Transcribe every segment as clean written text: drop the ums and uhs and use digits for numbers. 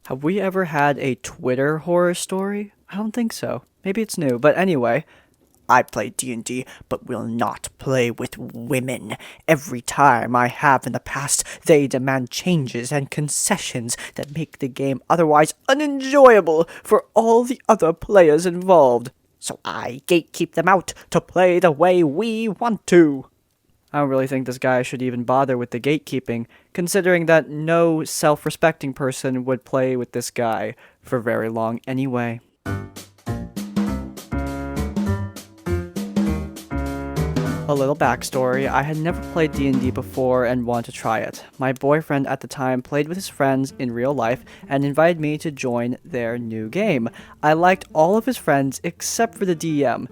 Have we ever had a Twitter horror story? I don't think so. Maybe it's new, but anyway. I play D&D, but will not play with women. Every time I have in the past, they demand changes and concessions that make the game otherwise unenjoyable for all the other players involved. So I gatekeep them out to play the way we want to. I don't really think this guy should even bother with the gatekeeping, considering that no self-respecting person would play with this guy for very long anyway. A little backstory, I had never played D&D before and wanted to try it. My boyfriend at the time played with his friends in real life and invited me to join their new game. I liked all of his friends except for the DM.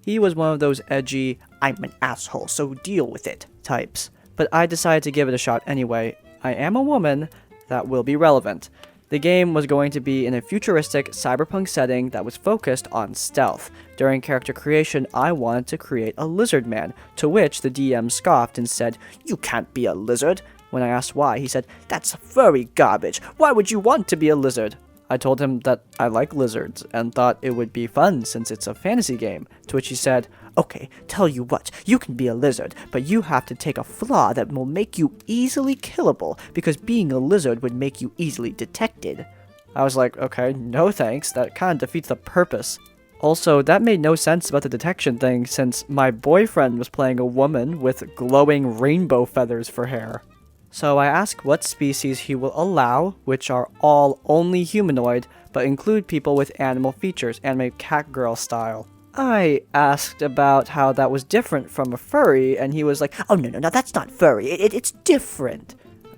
He was one of those edgy, I'm an asshole, so deal with it types. But I decided to give it a shot anyway. I am a woman, that will be relevant. The game was going to be in a futuristic cyberpunk setting that was focused on stealth. During character creation, I wanted to create a lizard man, to which the DM scoffed and said, "You can't be a lizard." When I asked why, he said, "That's furry garbage. Why would you want to be a lizard?" I told him that I like lizards and thought it would be fun since it's a fantasy game, to which he said, "Okay, tell you what, you can be a lizard, but you have to take a flaw that will make you easily killable, because being a lizard would make you easily detected." I was like, okay, no thanks, that kind of defeats the purpose. Also, that made no sense about the detection thing since my boyfriend was playing a woman with glowing rainbow feathers for hair. So I asked what species he will allow, which are all only humanoid, but include people with animal features, anime catgirl style. I asked about how that was different from a furry, and he was like, "Oh no, that's not furry, it's different."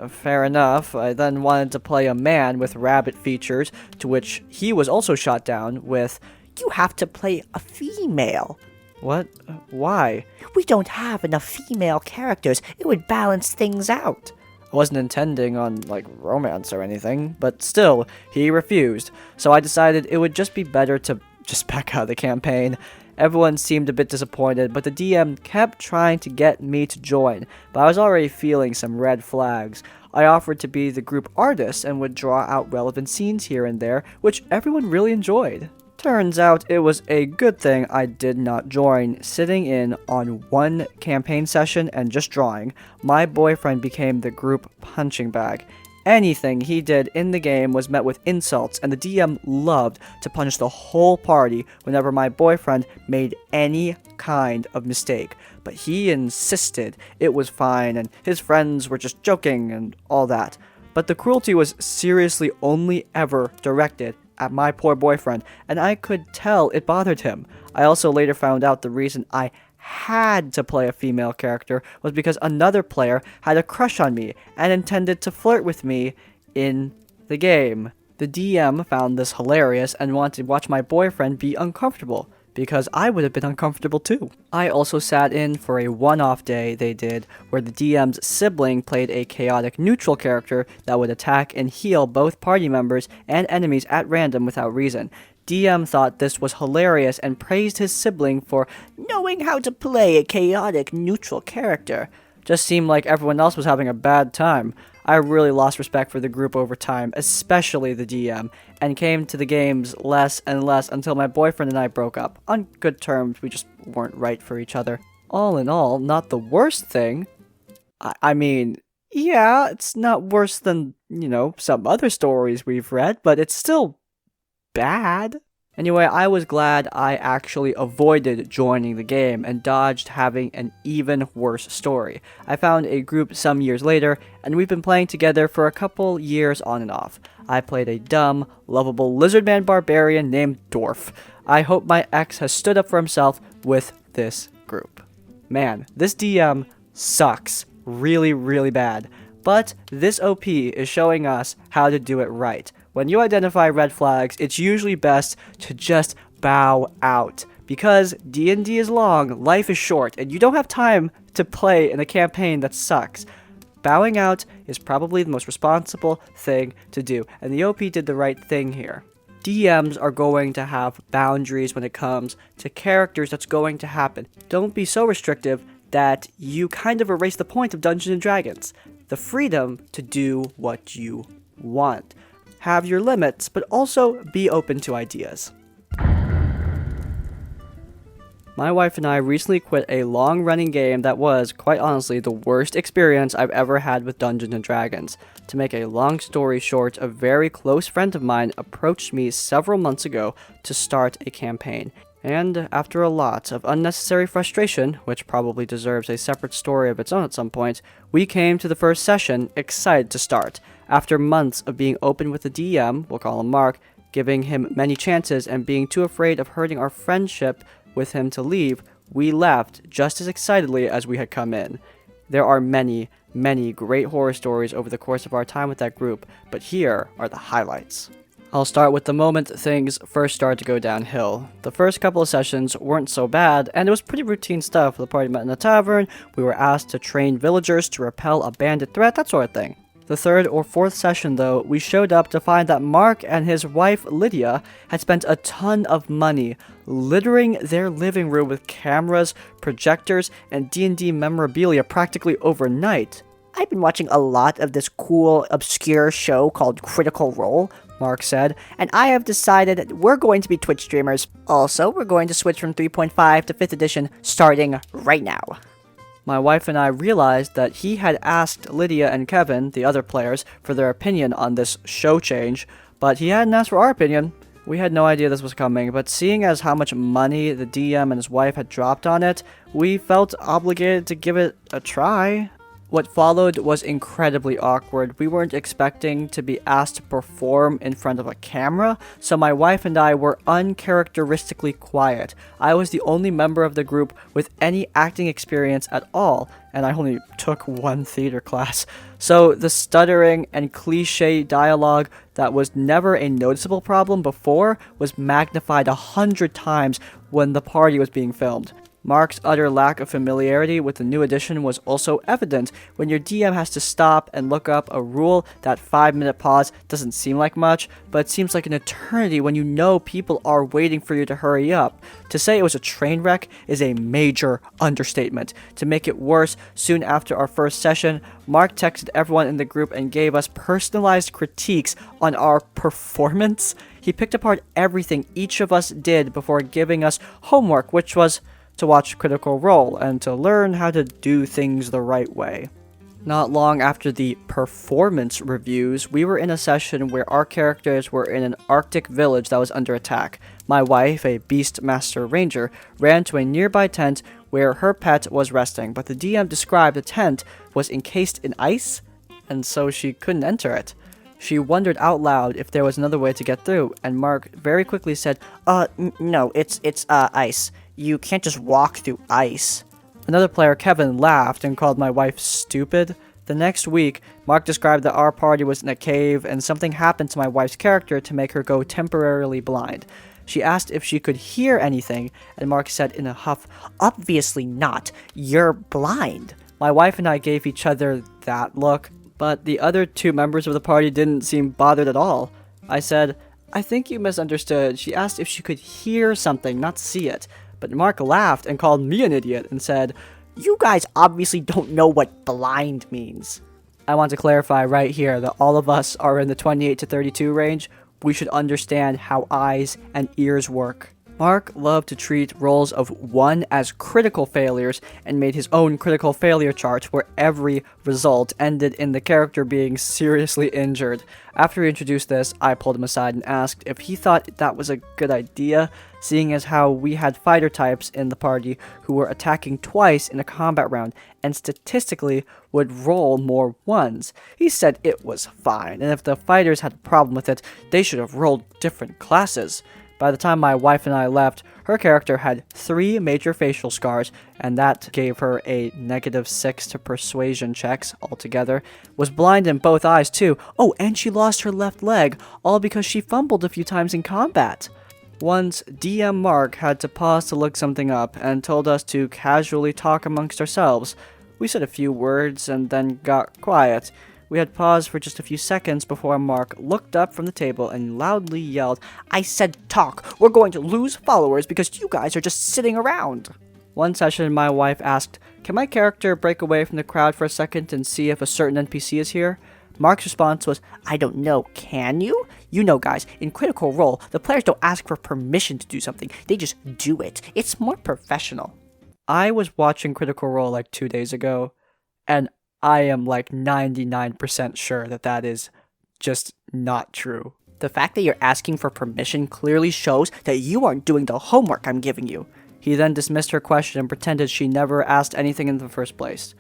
Fair enough. I then wanted to play a man with rabbit features, to which he was also shot down with, "You have to play a female." What? Why? "We don't have enough female characters, it would balance things out." I wasn't intending on, romance or anything, but still, he refused, so I decided it would just be better to just back out of the campaign. Everyone seemed a bit disappointed, but the DM kept trying to get me to join, but I was already feeling some red flags. I offered to be the group artist and would draw out relevant scenes here and there, which everyone really enjoyed. Turns out it was a good thing I did not join. Sitting in on one campaign session and just drawing, my boyfriend became the group punching bag. Anything he did in the game was met with insults, and the DM loved to punish the whole party whenever my boyfriend made any kind of mistake. But he insisted it was fine and his friends were just joking and all that. But the cruelty was seriously only ever directed at my poor boyfriend, and I could tell it bothered him. I also later found out the reason I had to play a female character was because another player had a crush on me and intended to flirt with me in the game. The DM found this hilarious and wanted to watch my boyfriend be uncomfortable, because I would have been uncomfortable too. I also sat in for a one-off day they did where the DM's sibling played a chaotic neutral character that would attack and heal both party members and enemies at random without reason. DM thought this was hilarious and praised his sibling for knowing how to play a chaotic neutral character. Just seemed like everyone else was having a bad time. I really lost respect for the group over time, especially the DM, and came to the games less and less until my boyfriend and I broke up. On good terms, we just weren't right for each other. All in all, not the worst thing. I mean, yeah, it's not worse than, some other stories we've read, but it's still bad. Anyway, I was glad I actually avoided joining the game and dodged having an even worse story. I found a group some years later, and we've been playing together for a couple years on and off. I played a dumb, lovable lizardman barbarian named Dwarf. I hope my ex has stood up for himself with this group. Man, this DM sucks really, really bad. But this OP is showing us how to do it right. When you identify red flags, it's usually best to just bow out. Because D&D is long, life is short, and you don't have time to play in a campaign that sucks. Bowing out is probably the most responsible thing to do, and the OP did the right thing here. DMs are going to have boundaries when it comes to characters that's going to happen. Don't be so restrictive that you kind of erase the point of Dungeons & Dragons. The freedom to do what you want. have your limits, but also be open to ideas. My wife and I recently quit a long-running game that was, quite honestly, the worst experience I've ever had with Dungeons & Dragons. To make a long story short, a very close friend of mine approached me several months ago to start a campaign. And after a lot of unnecessary frustration, which probably deserves a separate story of its own at some point, we came to the first session excited to start. After months of being open with the DM, we'll call him Mark, giving him many chances and being too afraid of hurting our friendship with him to leave, we left just as excitedly as we had come in. There are many great horror stories over the course of our time with that group, but here are the highlights. I'll start with the moment things first started to go downhill. The first couple of sessions weren't so bad, and it was pretty routine stuff. The party met in a tavern, we were asked to train villagers to repel a bandit threat, that sort of thing. The third or fourth session, though, we showed up to find that Mark and his wife, Lydia, had spent a ton of money littering their living room with cameras, projectors, and D&D memorabilia practically overnight. I've been watching a lot of this cool, obscure show called Critical Role, Mark said, and I have decided that we're going to be Twitch streamers. Also, we're going to switch from 3.5 to 5th edition starting right now. My wife and I realized that he had asked Lydia and Kevin, the other players, for their opinion on this show change, but he hadn't asked for our opinion. We had no idea this was coming, but seeing as how much money the DM and his wife had dropped on it, we felt obligated to give it a try. What followed was incredibly awkward. We weren't expecting to be asked to perform in front of a camera, so my wife and I were uncharacteristically quiet. I was the only member of the group with any acting experience at all, and I only took one theater class. So the stuttering and cliche dialogue that was never a noticeable problem before was magnified 100 times when the party was being filmed. Mark's utter lack of familiarity with the new edition was also evident when your DM has to stop and look up a rule. That 5-minute pause doesn't seem like much, but it seems like an eternity when you know people are waiting for you to hurry up. To say it was a train wreck is a major understatement. To make it worse, soon after our first session, Mark texted everyone in the group and gave us personalized critiques on our performance. He picked apart everything each of us did before giving us homework, which was to watch Critical Role and to learn how to do things the right way. Not long after the performance reviews, we were in a session where our characters were in an Arctic village that was under attack. My wife, a Beastmaster Ranger, ran to a nearby tent where her pet was resting, but the DM described the tent was encased in ice, and so she couldn't enter it. She wondered out loud if there was another way to get through, and Mark very quickly said, No, it's ice. You can't just walk through ice. Another player, Kevin, laughed and called my wife stupid. The next week, Mark described that our party was in a cave and something happened to my wife's character to make her go temporarily blind. She asked if she could hear anything, and Mark said in a huff, Obviously not. You're blind. My wife and I gave each other that look, but the other two members of the party didn't seem bothered at all. I said, I think you misunderstood. She asked if she could hear something, not see it. But Mark laughed and called me an idiot and said, You guys obviously don't know what blind means. I want to clarify right here that all of us are in the 28 to 32 range. We should understand how eyes and ears work. Mark loved to treat rolls of 1 as critical failures and made his own critical failure chart where every result ended in the character being seriously injured. After he introduced this, I pulled him aside and asked if he thought that was a good idea, seeing as how we had fighter types in the party who were attacking twice in a combat round and statistically would roll more 1s. He said it was fine, and if the fighters had a problem with it, they should have rolled different classes. By the time my wife and I left, her character had 3 major facial scars, and that gave her a -6 to persuasion checks altogether. Was blind in both eyes too. Oh, and she lost her left leg, all because she fumbled a few times in combat. Once, DM Mark had to pause to look something up and told us to casually talk amongst ourselves. We said a few words and then got quiet. We had paused for just a few seconds before Mark looked up from the table and loudly yelled, I said talk! We're going to lose followers because you guys are just sitting around! One session, my wife asked, Can my character break away from the crowd for a second and see if a certain NPC is here? Mark's response was, I don't know, can you? You know, guys, in Critical Role, the players don't ask for permission to do something, they just do it. It's more professional. I was watching Critical Role like 2 days ago, and I am like 99% sure that is just not true. The fact that you're asking for permission clearly shows that you aren't doing the homework I'm giving you. He then dismissed her question and pretended she never asked anything in the first place.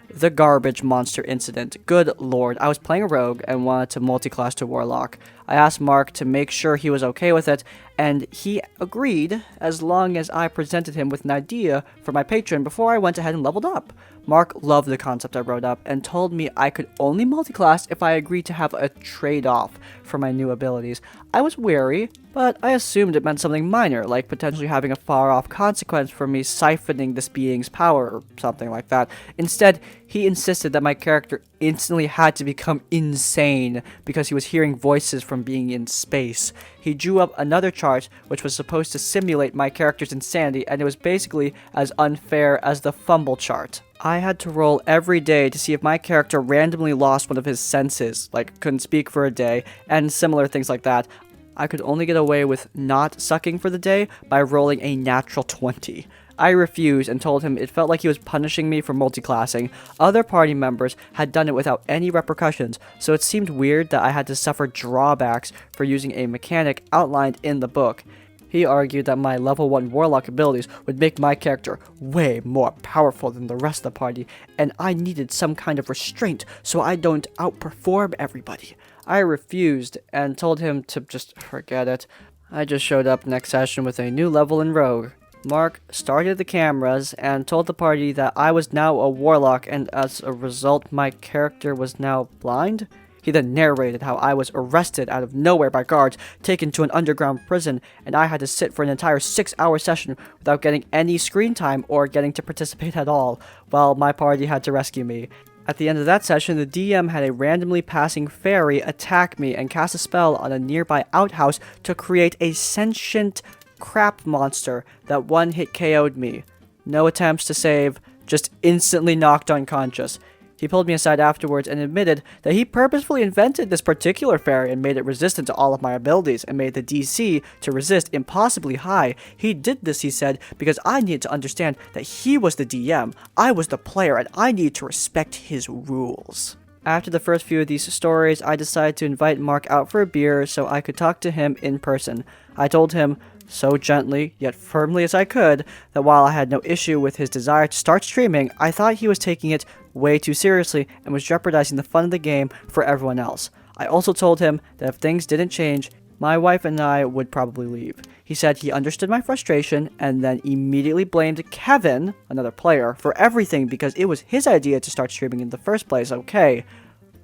The garbage monster incident. Good lord, I was playing a rogue and wanted to multi-class to warlock. I asked Mark to make sure he was okay with it, and he agreed as long as I presented him with an idea for my patron before I went ahead and leveled up. Mark loved the concept I wrote up and told me I could only multi-class if I agreed to have a trade-off for my new abilities. I was wary, but I assumed it meant something minor, like potentially having a far-off consequence for me siphoning this being's power or something like that. Instead, he insisted that my character instantly had to become insane because he was hearing voices from being in space. He drew up another chart which was supposed to simulate my character's insanity, and it was basically as unfair as the fumble chart. I had to roll every day to see if my character randomly lost one of his senses, like couldn't speak for a day, and similar things like that. I could only get away with not sucking for the day by rolling a natural 20. I refused and told him it felt like he was punishing me for multiclassing. Other party members had done it without any repercussions, so it seemed weird that I had to suffer drawbacks for using a mechanic outlined in the book. He argued that my level 1 warlock abilities would make my character way more powerful than the rest of the party, and I needed some kind of restraint so I don't outperform everybody. I refused and told him to just forget it. I just showed up next session with a new level in Rogue. Mark started the cameras and told the party that I was now a warlock, and as a result my character was now blind. He then narrated how I was arrested out of nowhere by guards, taken to an underground prison, and I had to sit for an entire 6-hour session without getting any screen time or getting to participate at all, while my party had to rescue me. At the end of that session, the DM had a randomly passing fairy attack me and cast a spell on a nearby outhouse to create a sentient crap monster that one-hit KO'd me. No attempts to save, just instantly knocked unconscious. He pulled me aside afterwards and admitted that he purposefully invented this particular fairy and made it resistant to all of my abilities and made the DC to resist impossibly high. He did this, he said, because I needed to understand that he was the DM, I was the player, and I needed to respect his rules. After the first few of these stories, I decided to invite Mark out for a beer so I could talk to him in person. I told him, so gently, yet firmly as I could, that while I had no issue with his desire to start streaming, I thought he was taking it way too seriously and was jeopardizing the fun of the game for everyone else. I also told him that if things didn't change, my wife and I would probably leave. He said he understood my frustration and then immediately blamed Kevin, another player, for everything because it was his idea to start streaming in the first place. Okay,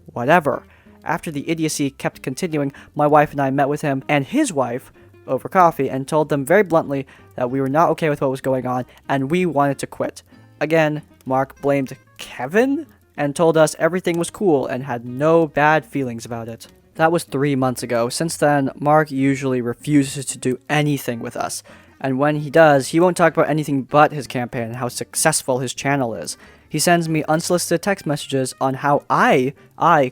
whatever. After the idiocy kept continuing, my wife and I met with him and his wife over coffee and told them very bluntly that we were not okay with what was going on and we wanted to quit. Again, Mark blamed Kevin and told us everything was cool and had no bad feelings about it. That was 3 months ago. Since then, Mark usually refuses to do anything with us, and when he does, he won't talk about anything but his campaign and how successful his channel is. He sends me unsolicited text messages on how I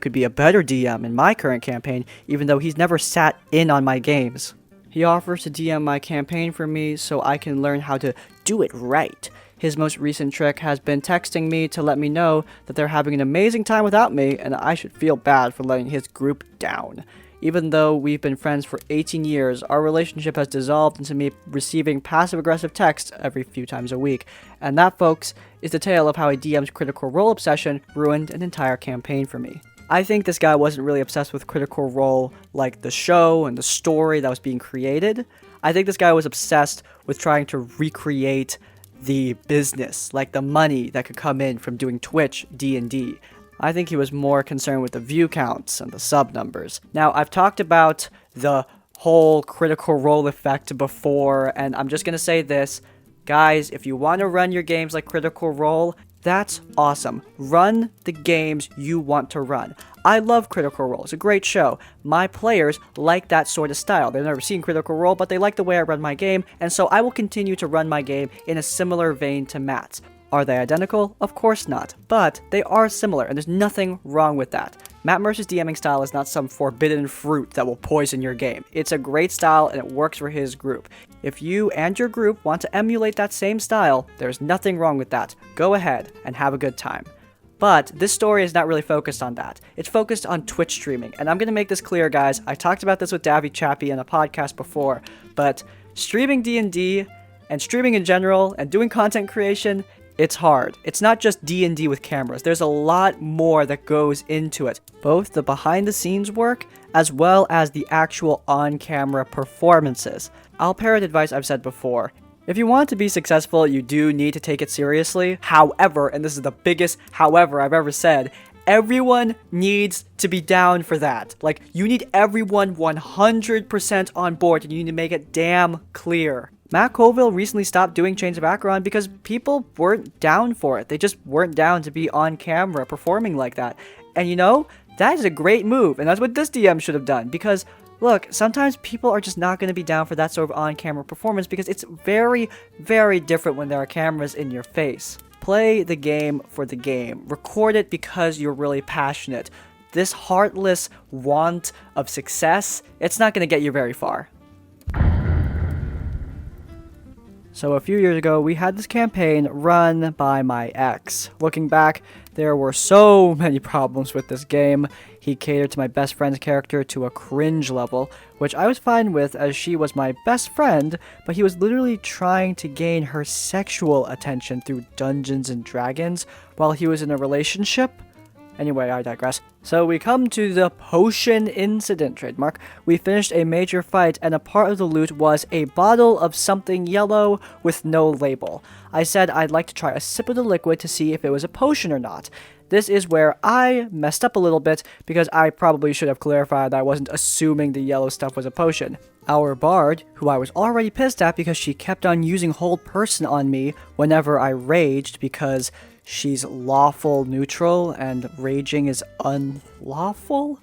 could be a better DM in my current campaign, even though he's never sat in on my games. He offers to DM my campaign for me so I can learn how to do it right. His most recent trick has been texting me to let me know that they're having an amazing time without me and I should feel bad for letting his group down. Even though we've been friends for 18 years, our relationship has dissolved into me receiving passive-aggressive texts every few times a week. And that, folks, is the tale of how a DM's Critical Role obsession ruined an entire campaign for me. I think this guy wasn't really obsessed with Critical Role like the show and the story that was being created. I think this guy was obsessed with trying to recreate the business, like the money that could come in from doing Twitch D&D. I think he was more concerned with the view counts and the sub numbers. Now, I've talked about the whole Critical Role effect before, and I'm just gonna say this. Guys, if you want to run your games like Critical Role, that's awesome. Run the games you want to run. I love Critical Role. It's a great show. My players like that sort of style. They've never seen Critical Role, but they like the way I run my game, and so I will continue to run my game in a similar vein to Matt's. Are they identical? Of course not, but they are similar, and there's nothing wrong with that. Matt Mercer's DMing style is not some forbidden fruit that will poison your game. It's a great style and it works for his group. If you and your group want to emulate that same style, there's nothing wrong with that. Go ahead and have a good time. But this story is not really focused on that. It's focused on Twitch streaming. And I'm going to make this clear, guys. I talked about this with Davy Chappie in a podcast before, but streaming D&D and streaming in general and doing content creation, it's hard. It's not just D&D with cameras. There's a lot more that goes into it. Both the behind-the-scenes work as well as the actual on-camera performances. I'll parrot advice I've said before. If you want to be successful, you do need to take it seriously. However, and this is the biggest however I've ever said, everyone needs to be down for that. Like, you need everyone 100% on board, and you need to make it damn clear. Matt Colville recently stopped doing Chains of Acheron because people weren't down for it. They just weren't down to be on camera performing like that. And you know, that is a great move, and that's what this DM should have done, because look, sometimes people are just not going to be down for that sort of on-camera performance because it's very, very different when there are cameras in your face. Play the game for the game. Record it because you're really passionate. This heartless want of success, it's not going to get you very far. So a few years ago, we had this campaign run by my ex. Looking back, there were so many problems with this game. He catered to my best friend's character to a cringe level, which I was fine with as she was my best friend, but he was literally trying to gain her sexual attention through Dungeons and Dragons while he was in a relationship. Anyway, I digress. So we come to the potion incident, trademark. We finished a major fight and a part of the loot was a bottle of something yellow with no label. I said I'd like to try a sip of the liquid to see if it was a potion or not. This is where I messed up a little bit because I probably should have clarified that I wasn't assuming the yellow stuff was a potion. Our bard, who I was already pissed at because she kept on using hold person on me whenever I raged because she's lawful neutral and raging is unlawful?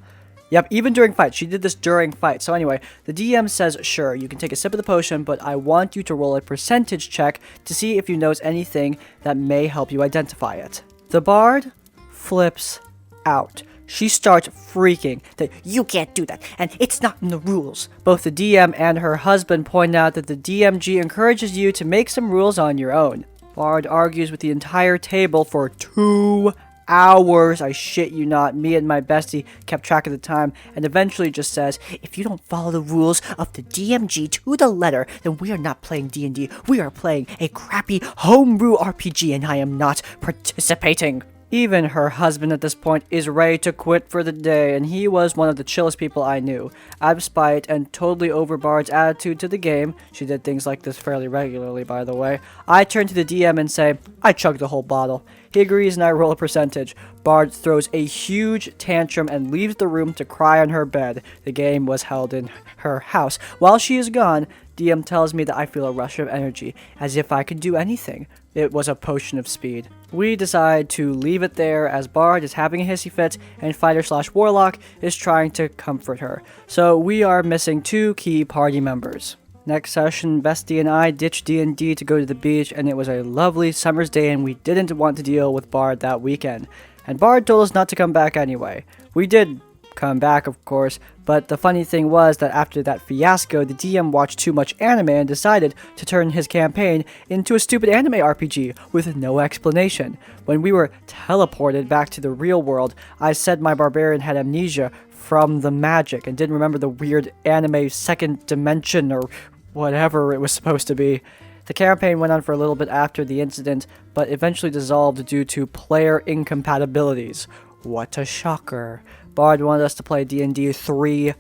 Yep, even during fights. She did this during fights. So anyway, the DM says, sure, you can take a sip of the potion, but I want you to roll a percentage check to see if you notice anything that may help you identify it. The bard flips out. She starts freaking that you can't do that, and it's not in the rules. Both the DM and her husband point out that the DMG encourages you to make some rules on your own. Bard argues with the entire table for 2 hours. I shit you not. Me and my bestie kept track of the time and eventually just says, if you don't follow the rules of the DMG to the letter, then we are not playing D&D. We are playing a crappy homebrew RPG and I am not participating. Even her husband at this point is ready to quit for the day, and he was one of the chillest people I knew. Out of spite and totally over Bard's attitude to the game, she did things like this fairly regularly by the way, I turn to the DM and say, I chugged the whole bottle. He agrees and I roll a percentage. Bard throws a huge tantrum and leaves the room to cry on her bed. The game was held in her house. While she is gone, DM tells me that I feel a rush of energy, as if I could do anything. It was a potion of speed. We decide to leave it there as Bard is having a hissy fit and Fighter/Warlock is trying to comfort her. So we are missing 2 key party members. Next session, Bestie and I ditched D&D to go to the beach, and it was a lovely summer's day and we didn't want to deal with Bard that weekend. And Bard told us not to come back anyway. We did come back, of course, but the funny thing was that after that fiasco, the DM watched too much anime and decided to turn his campaign into a stupid anime RPG with no explanation. When we were teleported back to the real world, I said my barbarian had amnesia from the magic and didn't remember the weird anime second dimension or whatever it was supposed to be. The campaign went on for a little bit after the incident, but eventually dissolved due to player incompatibilities. What a shocker. Bard wanted us to play D&D 3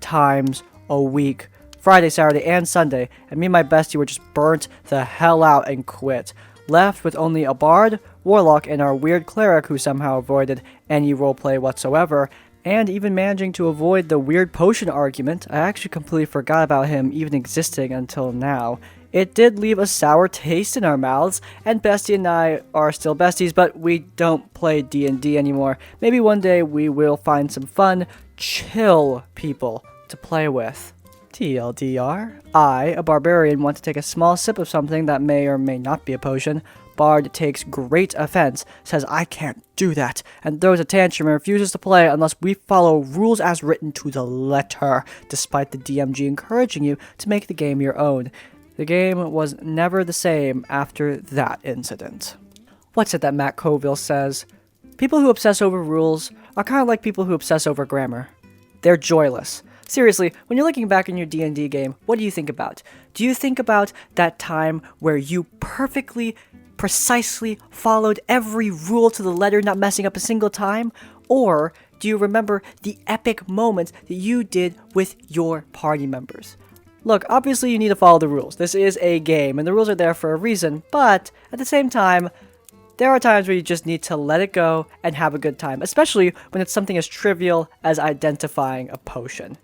times a week. Friday, Saturday, and Sunday, and me and my bestie were just burnt the hell out and quit. Left with only a bard, warlock, and our weird cleric who somehow avoided any roleplay whatsoever, and even managing to avoid the weird potion argument. I actually completely forgot about him even existing until now. It did leave a sour taste in our mouths, and Bestie and I are still besties, but we don't play D&D anymore. Maybe one day we will find some fun, chill people to play with. TLDR, I, a barbarian, want to take a small sip of something that may or may not be a potion. bard takes great offense, says I can't do that, and throws a tantrum and refuses to play unless we follow rules as written to the letter, despite the DMG encouraging you to make the game your own. The game was never the same after that incident. What's it that Matt Colville says? People who obsess over rules are kind of like people who obsess over grammar. They're joyless. Seriously, when you're looking back in your D&D game, what do you think about? Do you think about that time where you perfectly, precisely followed every rule to the letter, not messing up a single time? Or do you remember the epic moments that you did with your party members? Look, obviously you need to follow the rules. This is a game, and the rules are there for a reason, but at the same time, there are times where you just need to let it go and have a good time, especially when it's something as trivial as identifying a potion.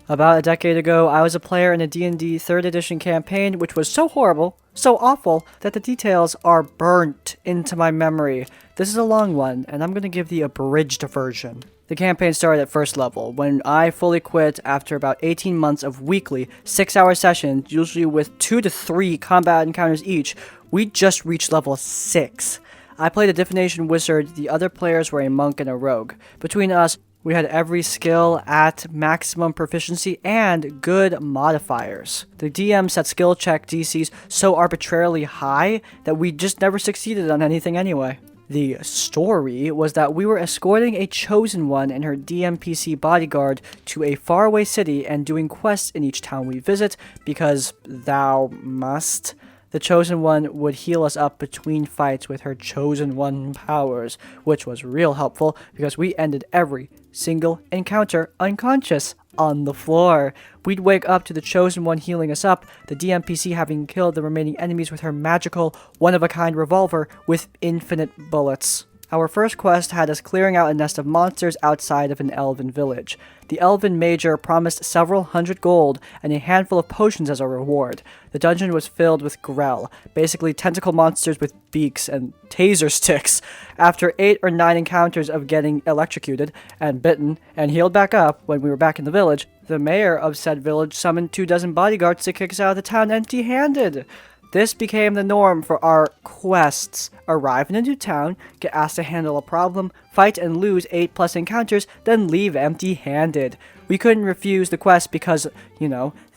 About a decade ago, I was a player in a D&D 3rd edition campaign which was so horrible, so awful, that the details are burnt into my memory. This is a long one, and I'm going to give the abridged version. The campaign started at first level, when I fully quit after about 18 months of weekly, 6-hour sessions, usually with 2 to 3 combat encounters each. We just reached level 6. I played a divination wizard, the other players were a monk and a rogue. Between us, we had every skill at maximum proficiency and good modifiers. The DM set skill check DCs so arbitrarily high that we just never succeeded on anything anyway. The story was that we were escorting a chosen one and her DMPC bodyguard to a faraway city and doing quests in each town we visit because thou must. The Chosen One would heal us up between fights with her Chosen One powers, which was real helpful because we ended every single encounter unconscious on the floor. We'd wake up to the Chosen One healing us up, the DMPC having killed the remaining enemies with her magical, one-of-a-kind revolver with infinite bullets. Our first quest had us clearing out a nest of monsters outside of an elven village. The elven major promised several hundred gold and a handful of potions as a reward. The dungeon was filled with grell, basically tentacle monsters with beaks and taser sticks. After 8 or 9 encounters of getting electrocuted and bitten and healed back up when we were back in the village, the mayor of said village summoned 24 bodyguards to kick us out of the town empty-handed. This became the norm for our quests. Arrive in a new town, get asked to handle a problem, fight and lose 8+ encounters, then leave empty-handed. We couldn't refuse the quest because,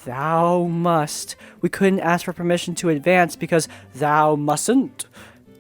thou must. We couldn't ask for permission to advance because thou mustn't.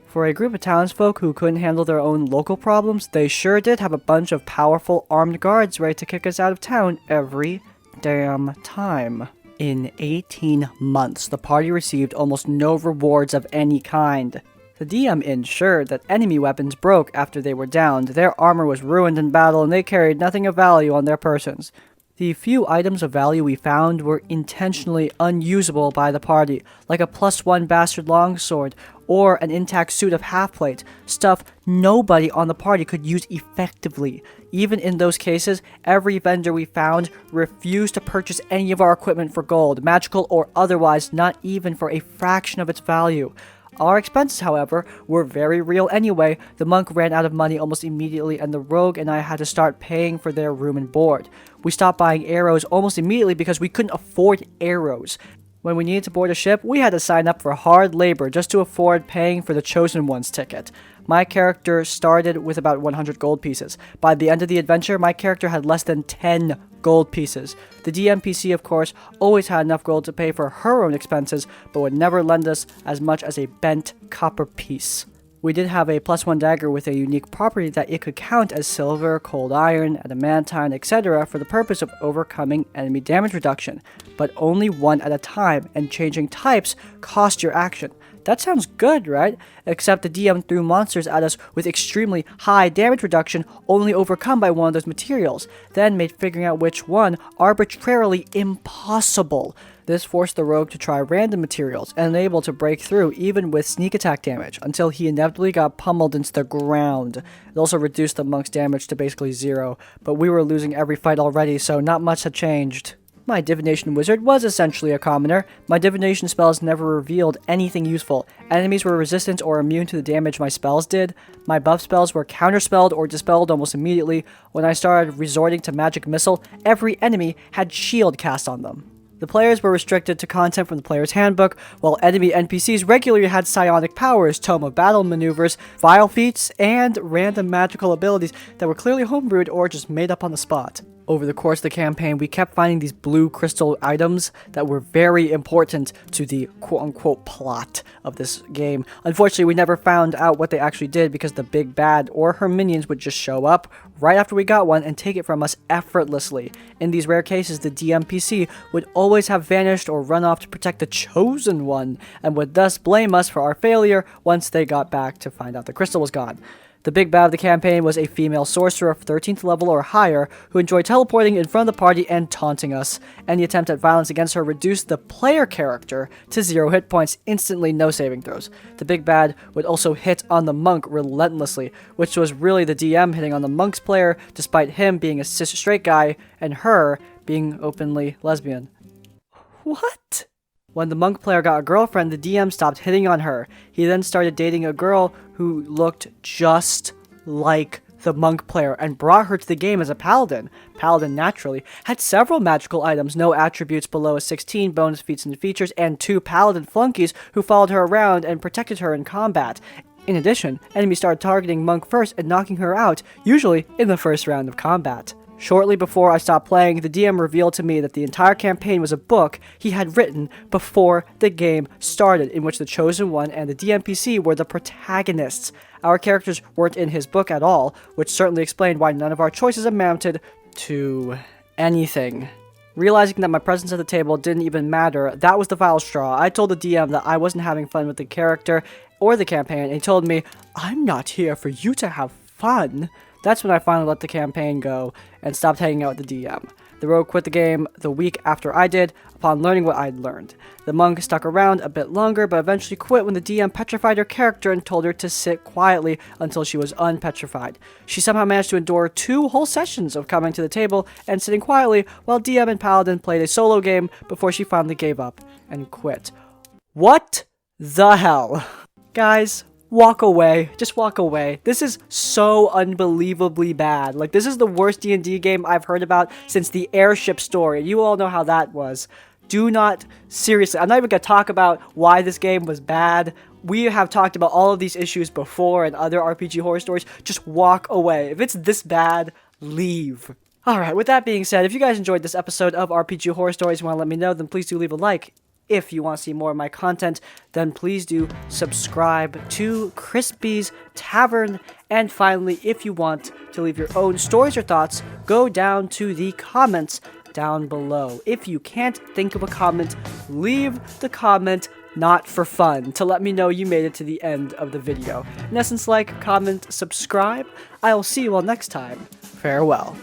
For a group of townsfolk who couldn't handle their own local problems, they sure did have a bunch of powerful armed guards ready to kick us out of town every damn time. In 18 months, the party received almost no rewards of any kind. The DM ensured that enemy weapons broke after they were downed, their armor was ruined in battle, and they carried nothing of value on their persons. The few items of value we found were intentionally unusable by the party, like a +1 bastard longsword or an intact suit of half-plate, stuff nobody on the party could use effectively. Even in those cases, every vendor we found refused to purchase any of our equipment for gold, magical or otherwise, not even for a fraction of its value. Our expenses, however, were very real anyway. The monk ran out of money almost immediately, and the rogue and I had to start paying for their room and board. We stopped buying arrows almost immediately because we couldn't afford arrows. When we needed to board a ship, we had to sign up for hard labor just to afford paying for the Chosen One's ticket. My character started with about 100 gold pieces. By the end of the adventure, my character had less than 10 gold pieces. The DMPC, of course, always had enough gold to pay for her own expenses, but would never lend us as much as a bent copper piece. We did have a +1 dagger with a unique property that it could count as silver, cold iron, adamantine, etc. for the purpose of overcoming enemy damage reduction, but only one at a time, and changing types cost your action. That sounds good, right? Except the DM threw monsters at us with extremely high damage reduction, only overcome by one of those materials, then made figuring out which one arbitrarily impossible. This forced the rogue to try random materials and unable to break through even with sneak attack damage until he inevitably got pummeled into the ground. It also reduced the monk's damage to basically 0, but we were losing every fight already, so not much had changed. My divination wizard was essentially a commoner. My divination spells never revealed anything useful. Enemies were resistant or immune to the damage my spells did. My buff spells were counterspelled or dispelled almost immediately. When I started resorting to magic missile, every enemy had shield cast on them. The players were restricted to content from the player's handbook, while enemy NPCs regularly had psionic powers, tome of battle maneuvers, vile feats, and random magical abilities that were clearly homebrewed or just made up on the spot. Over the course of the campaign, we kept finding these blue crystal items that were very important to the quote-unquote plot of this game. Unfortunately, we never found out what they actually did because the big bad or her minions would just show up right after we got one and take it from us effortlessly. In these rare cases, the DMPC would always have vanished or run off to protect the chosen one, and would thus blame us for our failure once they got back to find out the crystal was gone. The big bad of the campaign was a female sorcerer of 13th level or higher who enjoyed teleporting in front of the party and taunting us. Any attempt at violence against her reduced the player character to 0 hit points, instantly, no saving throws. The big bad would also hit on the monk relentlessly, which was really the DM hitting on the monk's player despite him being a cis straight guy and her being openly lesbian. What? When the monk player got a girlfriend, the DM stopped hitting on her. He then started dating a girl who looked just like the monk player and brought her to the game as a paladin. Paladin, naturally, had several magical items, no attributes below a 16, bonus feats and features, and 2 paladin flunkies who followed her around and protected her in combat. In addition, enemies started targeting monk first and knocking her out, usually in the first round of combat. Shortly before I stopped playing, the DM revealed to me that the entire campaign was a book he had written before the game started, in which the Chosen One and the DMPC were the protagonists. Our characters weren't in his book at all, which certainly explained why none of our choices amounted to anything. Realizing that my presence at the table didn't even matter, that was the final straw. I told the DM that I wasn't having fun with the character or the campaign, and he told me, "I'm not here for you to have fun." That's when I finally let the campaign go and stopped hanging out with the DM. The rogue quit the game the week after I did, upon learning what I'd learned. The monk stuck around a bit longer, but eventually quit when the DM petrified her character and told her to sit quietly until she was unpetrified. She somehow managed to endure 2 whole sessions of coming to the table and sitting quietly while DM and Paladin played a solo game before she finally gave up and quit. What the hell? Guys, walk away. Just walk away. This is so unbelievably bad. Like, this is the worst D&D game I've heard about since the airship story. You all know how that was. Do not, seriously, I'm not even going to talk about why this game was bad. We have talked about all of these issues before and other RPG horror stories. Just walk away. If it's this bad, leave. Alright, with that being said, if you guys enjoyed this episode of RPG Horror Stories and want to let me know, then please do leave a like. If you want to see more of my content, then please do subscribe to Crispy's Tavern. And finally, if you want to leave your own stories or thoughts, go down to the comments down below. If you can't think of a comment, leave the comment not for fun, to let me know you made it to the end of the video. In essence, like, comment, subscribe. I will see you all next time. Farewell.